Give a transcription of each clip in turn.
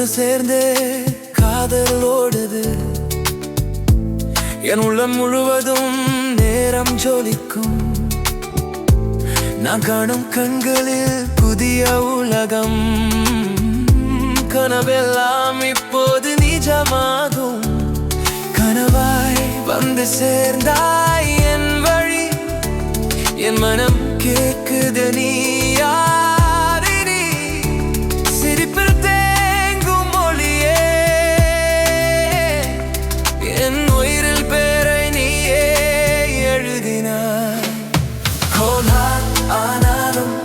உன்னோடு சேர்ந்தே காதல் ஓடுது. என் உள்ளம் முழுவதும் நேரம் ஜொலிக்கும். நான் காணும் கண்களில் புதிய உலகம். கனவெல்லாம் இப்போது நிஜமாகும். கனவாய் வந்து சேர்ந்தாய் என் வழி. என் மனம் கேக்குது நீ யாரினி. சிரிப்பில் தேங்கும் மொழியே, என் உயிரில் பேரை நீயே எழுதினாய். கோலார் ஆனாலும்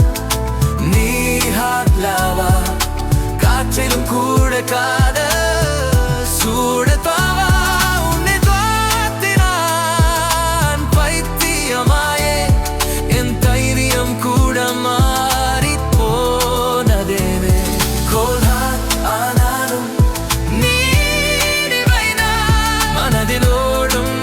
நீ ஹாட்லாவா. காற்றிலும் கூட காதல் சூடத்தாவா. உன்னை பார்த்தினான் பைத்தியமாயே. என் தைரியம் கூட மாறி போனதேவே. கோலார் ஆனாலும் நீ மனதில் ஓடும்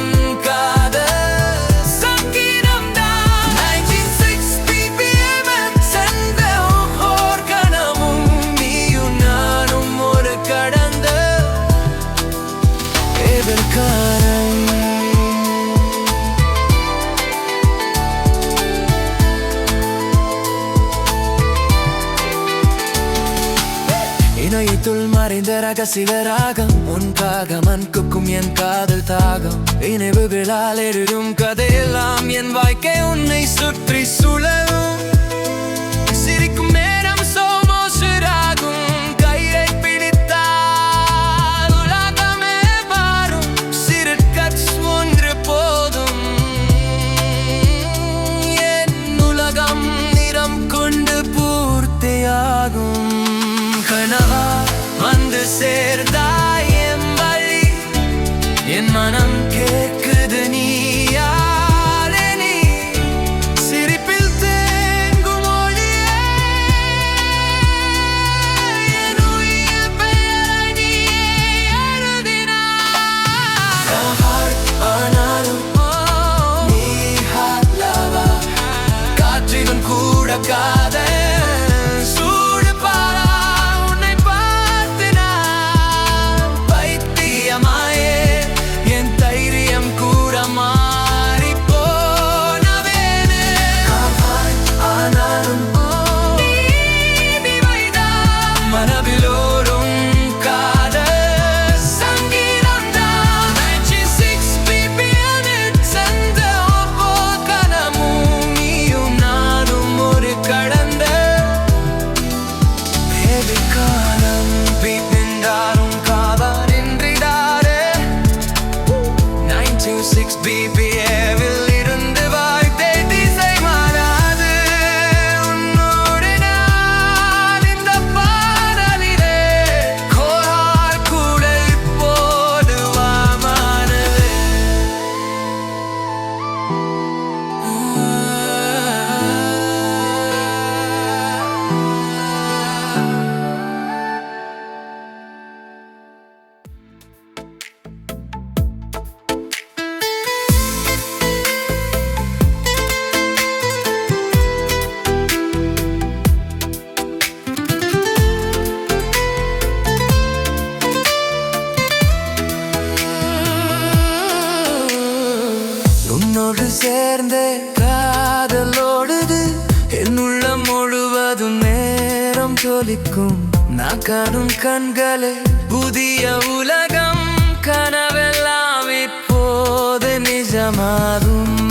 காதல் சங்கீதம்தான். 1960 BPM சென்ற ஒவ்வொரு கணமும் நீயும் நானும் ஒரு கடந்த எதிர்காலம். இணையத்துள் மறைந்த ரகசிய ராகம். உன்காக மண்குக்கும் என் காதல் தாகம். நினைவுகளால் எழுதும் கதையெல்லாம் என் வாழ்க்கை உன்னை சுற்றி சுழலும். சிரிக்கும் நேரம் சோமோசராகும். கையை பிடித்தால் உலகமே மாறும். சிறு டச் ஒன்று போதும். என் உலகம் நிறம் கொண்டு பூர்த்தியாகும். கனவா வந்து சேர்ந்தாய் என் வழி. என் மனம் கேக்குது நீ யாரினி. சிரிப்பில் தேங்கும் மொழியே, என் உயிர் பெயரை நீயே எழுதினாய். ஆனாலும் நீ ஹாட்லாவா. காற்றிலும் கூட காதல் சூடு பாரா. உன்னை பார்த்தினான் பைத்தியமாயே. என் தைரியம் கூட மாறி போனவேனே. ஆனாலும் மனதில் ஓடும் காதல் சங்கீதம்தான். 1960 BPM சென்ற ஒவ்வொரு கணமும் நீயும் நானும் ஒரு கடந்த எதிர்காலம். வீட்டின்றாலும் காதல் நின்றிடாரே. 926 BPM இருந்து வாழ்க்கை திசை மாறாது. உன்னோடு நான் இந்த பாடலிலே. கோலார் கூட இப்போது வாமானது. உன்னோடு சேர்ந்தே காதலோடுது. என் உள்ளம் முழுவதும் நேரம் ஜொலிக்கும். நான் காணும் கண்களே புதிய உலகம். கனவெல்லாம் இப்போது நிஜமாகும்.